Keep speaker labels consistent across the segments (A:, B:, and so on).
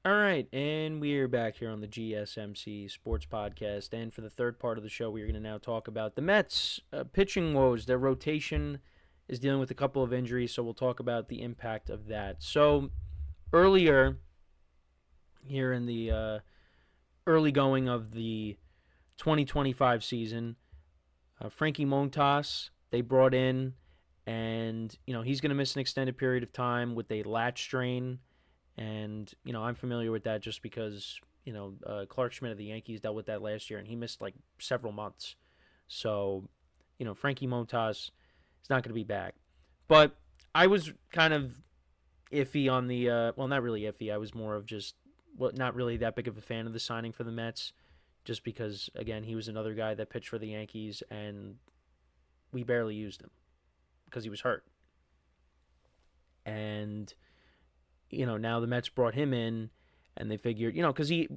A: All right, and we're back here on the GSMC Sports Podcast. And for the third part of the show, we're going to now talk about the Mets pitching woes. Their rotation is dealing with a couple of injuries, so we'll talk about the impact of that. So, earlier here in the early going of the 2025 season, Frankie Montas, they brought in, and, he's going to miss an extended period of time with a lat strain. And, I'm familiar with that just because, Clark Schmidt of the Yankees dealt with that last year and he missed like several months. So, Frankie Montas is not going to be back. But I was kind of iffy on the, well, not really iffy. I was more of just, well, not really that big of a fan of the signing for the Mets just because, again, he was another guy that pitched for the Yankees and we barely used him because he was hurt. And now the Mets brought him in, and they figured, because he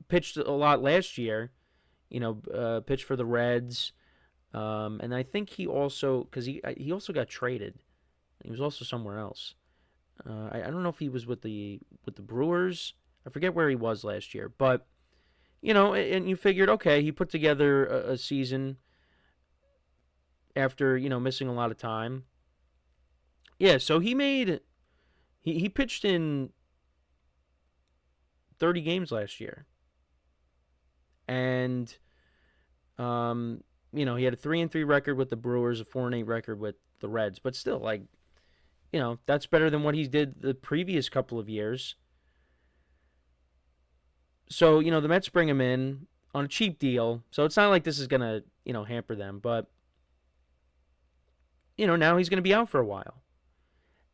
A: pitched a lot last year, pitched for the Reds, and I think he also, because he also got traded, he was also somewhere else. I don't know if he was with the Brewers. I forget where he was last year, but and you figured, okay, he put together a season after missing a lot of time. Yeah, so he pitched in 30 games last year. And he had a 3-3 record with the Brewers, a 4-8 record with the Reds, but still like, that's better than what he did the previous couple of years. So, the Mets bring him in on a cheap deal. So it's not like this is going to, hamper them, but now he's going to be out for a while.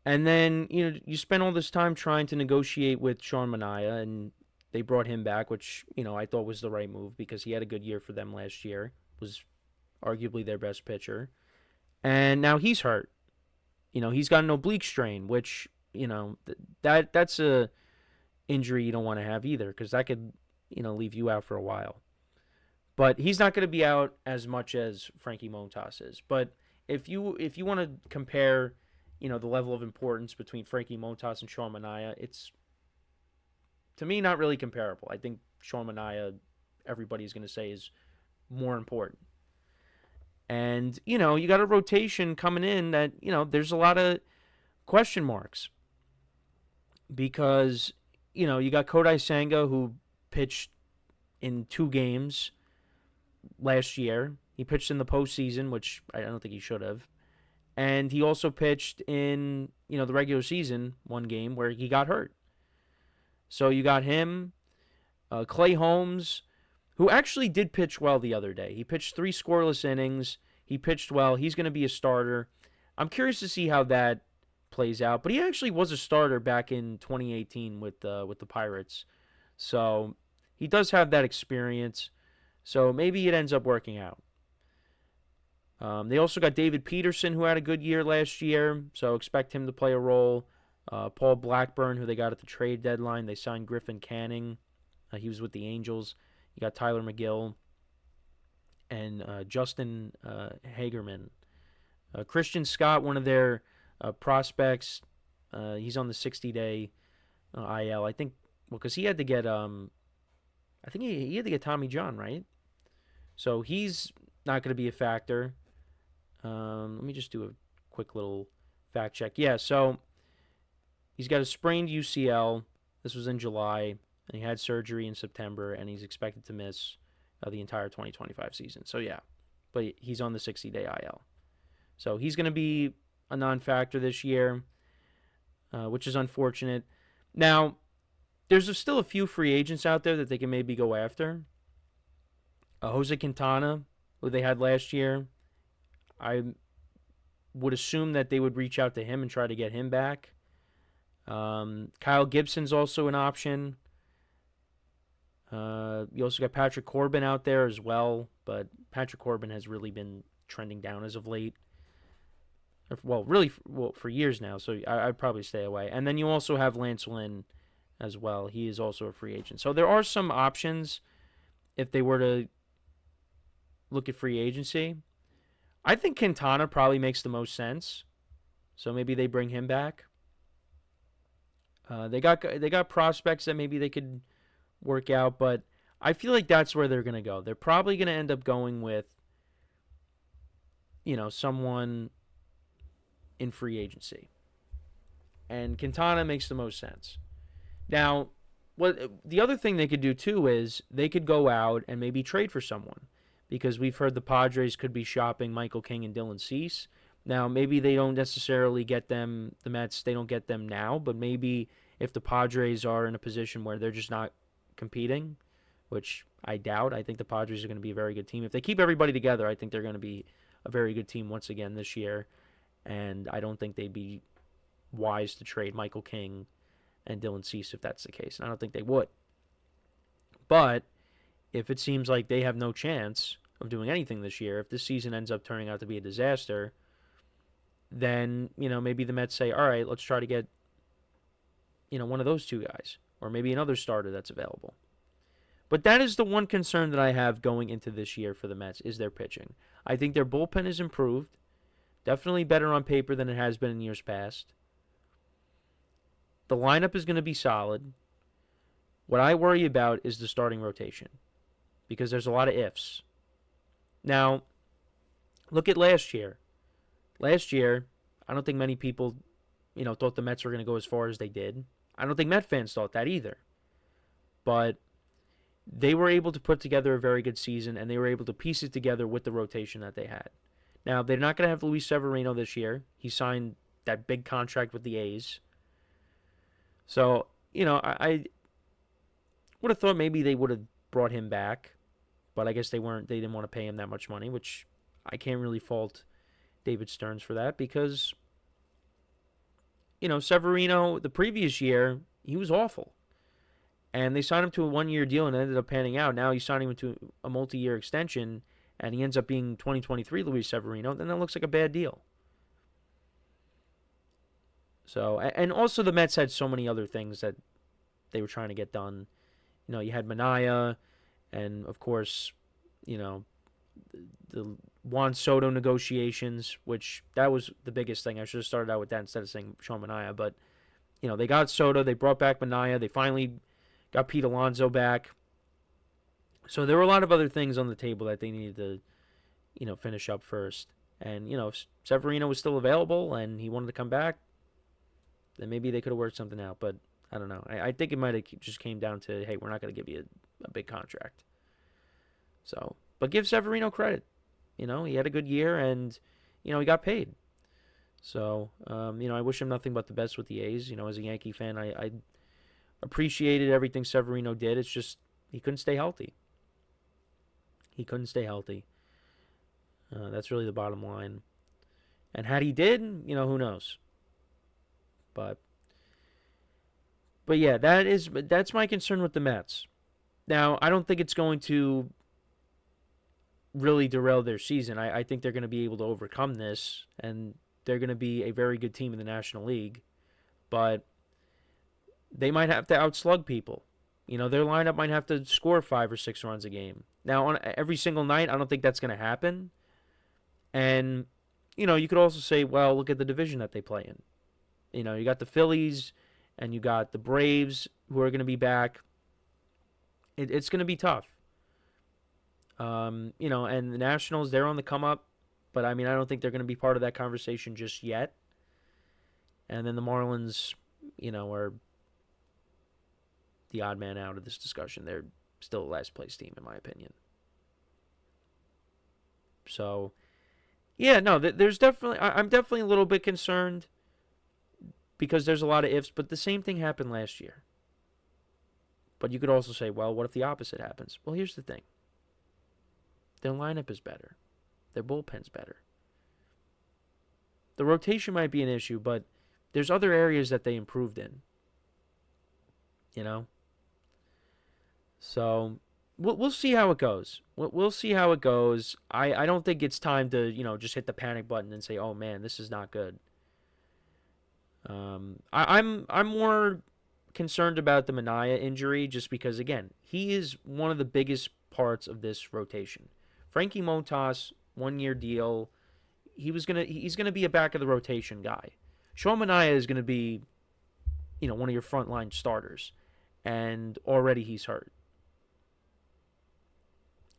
A: And then, you spend all this time trying to negotiate with Sean Manaea, and they brought him back, which, I thought was the right move because he had a good year for them last year. Was arguably their best pitcher. And now he's hurt. He's got an oblique strain, which, that's a injury you don't want to have either because that could, leave you out for a while. But he's not going to be out as much as Frankie Montas is. But if you want to compare, the level of importance between Frankie Montas and Sean Manaea, it's, to me, not really comparable. I think Sean Manaea, everybody's going to say, is more important. And, you got a rotation coming in that, there's a lot of question marks. Because, you got Kodai Senga, who pitched in 2 games last year. He pitched in the postseason, which I don't think he should have. And he also pitched in, the regular season, 1 game where he got hurt. So you got him, Clay Holmes, who actually did pitch well the other day. He pitched 3 scoreless innings. He pitched well. He's going to be a starter. I'm curious to see how that plays out. But he actually was a starter back in 2018 with the Pirates. So he does have that experience. So maybe it ends up working out. They also got David Peterson, who had a good year last year. So expect him to play a role. Paul Blackburn, who they got at the trade deadline. They signed Griffin Canning. He was with the Angels. You got Tyler McGill and Justin Hagerman. Christian Scott, one of their prospects. He's on the 60-day IL. I think, well, because he had to get, I think he had to get Tommy John, right? So he's not going to be a factor. Let me just do a quick little fact check. Yeah, so he's got a sprained UCL. This was in July. And he had surgery in September, and he's expected to miss the entire 2025 season. So, yeah, but he's on the 60-day IL. So he's going to be a non-factor this year, which is unfortunate. Now, there's still a few free agents out there that they can maybe go after. Jose Quintana, who they had last year, I would assume that they would reach out to him and try to get him back. Kyle Gibson's also an option. You also got Patrick Corbin out there as well, but Patrick Corbin has really been trending down as of late. Well, really, for years now, so I'd probably stay away. And then you also have Lance Lynn as well. He is also a free agent. So there are some options if they were to look at free agency. I think Quintana probably makes the most sense, so maybe they bring him back. They got prospects that maybe they could work out, but I feel like that's where they're gonna go. They're probably gonna end up going with someone in free agency, and Quintana makes the most sense. Now, what the other thing they could do too is they could go out and maybe trade for someone, because we've heard the Padres could be shopping Michael King and Dylan Cease. Now, maybe they don't necessarily get them, the Mets, they don't get them now, but maybe if the Padres are in a position where they're just not competing, which I doubt. I think the Padres are going to be a very good team. If they keep everybody together, I think they're going to be a very good team once again this year. And I don't think they'd be wise to trade Michael King and Dylan Cease if that's the case. And I don't think they would. But if it seems like they have no chance of doing anything this year, if this season ends up turning out to be a disaster, then, maybe the Mets say, all right, let's try to get, one of those two guys. Or maybe another starter that's available. But that is the one concern that I have going into this year for the Mets, is their pitching. I think their bullpen is improved. Definitely better on paper than it has been in years past. The lineup is going to be solid. What I worry about is the starting rotation, because there's a lot of ifs. Now, look at last year. Last year, I don't think many people, thought the Mets were going to go as far as they did. I don't think Met fans thought that either. But they were able to put together a very good season, and they were able to piece it together with the rotation that they had. Now, they're not going to have Luis Severino this year. He signed that big contract with the A's. So, I would have thought maybe they would have brought him back, but I guess they didn't want to pay him that much money, which I can't really fault David Stearns for that, because, Severino, the previous year, he was awful. And they signed him to a one-year deal and it ended up panning out. Now he's signing him to a multi-year extension, and he ends up being 2023 Luis Severino. Then that looks like a bad deal. So, and also the Mets had so many other things that they were trying to get done. You had Manaea, and of course, the Juan Soto negotiations, which that was the biggest thing. I should have started out with that instead of saying Sean Manaea. But, they got Soto, they brought back Manaea, they finally got Pete Alonso back. So there were a lot of other things on the table that they needed to, finish up first. And, if Severino was still available and he wanted to come back, then maybe they could have worked something out. But I don't know. I think it might have just came down to, hey, we're not going to give you a big contract. So, but give Severino credit. He had a good year, and, he got paid. So, I wish him nothing but the best with the A's. As a Yankee fan, I appreciated everything Severino did. It's just he couldn't stay healthy. That's really the bottom line. And had he did, who knows? But yeah, that's my concern with the Mets. Now, I don't think it's going to really derail their season. I think they're going to be able to overcome this, and they're going to be a very good team in the National League. But they might have to outslug people. Their lineup might have to score 5 or 6 runs a game. Now, on every single night, I don't think that's going to happen. And, you could also say, well, look at the division that they play in. You got the Phillies, and you got the Braves, who are going to be back. It's going to be tough. And the Nationals, they're on the come up. But, I don't think they're going to be part of that conversation just yet. And then the Marlins, are the odd man out of this discussion. They're still a last place team, in my opinion. So, yeah, no, there's definitely, I'm definitely a little bit concerned, because there's a lot of ifs, but the same thing happened last year. But you could also say, well, what if the opposite happens? Well, here's the thing. Their lineup is better. Their bullpen's better. The rotation might be an issue, but there's other areas that they improved in. So we'll see how it goes. We'll see how it goes. I don't think it's time to, just hit the panic button and say, oh, man, this is not good. I'm more concerned about the Manaea injury, just because, again, he is one of the biggest parts of this rotation. Frankie Montas, 1-year deal. He's gonna be a back of the rotation guy. Sean Manaea is gonna be one of your frontline starters, and already he's hurt.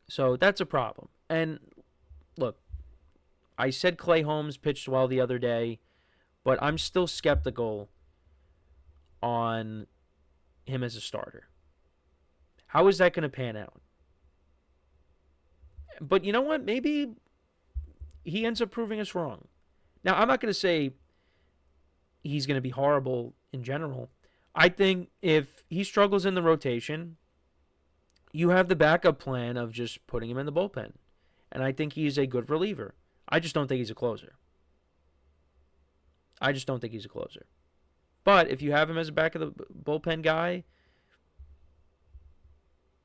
A: So that's a problem. And look, I said Clay Holmes pitched well the other day, but I'm still skeptical on him as a starter. How is that going to pan out? But you know what? Maybe he ends up proving us wrong. Now, I'm not going to say he's going to be horrible in general. I think if he struggles in the rotation, you have the backup plan of just putting him in the bullpen. And I think he's a good reliever. I just don't think he's a closer. But if you have him as a back of the bullpen guy,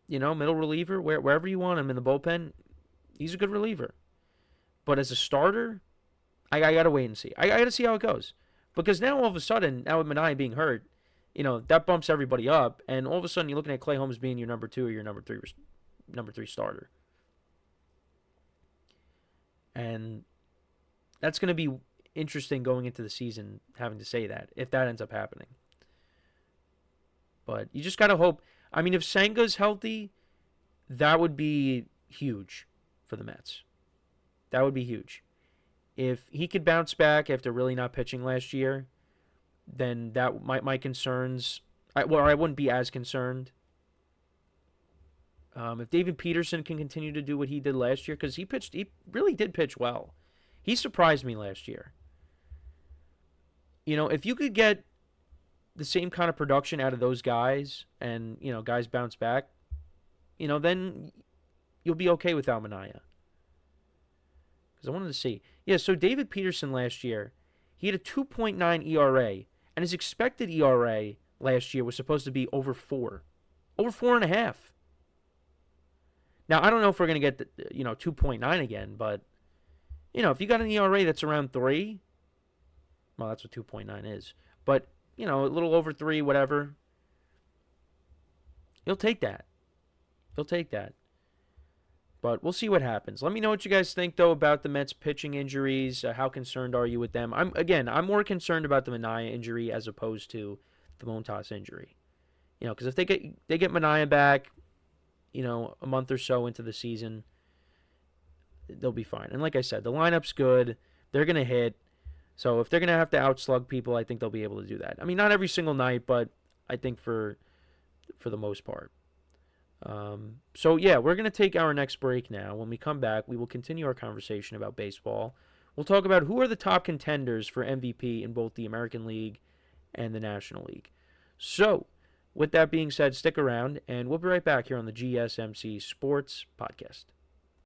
A: middle reliever, wherever you want him in the bullpen, he's a good reliever. But as a starter, I got to wait and see. I got to see how it goes. Because now all of a sudden, now with Manaea being hurt, that bumps everybody up. And all of a sudden, you're looking at Clay Holmes being your number 2 or your number three starter. And that's going to be interesting going into the season, having to say that, if that ends up happening. But you just got to hope. I mean, if Senga's healthy, that would be huge for the Mets. That would be huge. If he could bounce back after really not pitching last year, then that my concerns, I wouldn't be as concerned. If David Peterson can continue to do what he did last year, because he really did pitch well. He surprised me last year. If you could get the same kind of production out of those guys, and guys bounce back, then you'll be okay without Manaea. Because I wanted to see. Yeah, so David Peterson last year, he had a 2.9 ERA, and his expected ERA last year was supposed to be over 4. Over 4.5. Now, I don't know if we're going to get 2.9 again, but if you got an ERA that's around 3, well, that's what 2.9 is. But, a little over 3, whatever, you'll take that. But we'll see what happens. Let me know what you guys think, though, about the Mets pitching injuries. How concerned are you with them? I'm more concerned about the Manaea injury as opposed to the Montas injury. Because if they get Manaea back, a month or so into the season, they'll be fine. And like I said, the lineup's good. They're going to hit. So if they're going to have to outslug people, I think they'll be able to do that. I mean, not every single night, but I think for the most part. So yeah, we're going to take our next break now. When we come back, we will continue our conversation about baseball. We'll talk about who are the top contenders for MVP in both the American League and the National League. So, with that being said, stick around, and we'll be right back here on the GSMC Sports Podcast.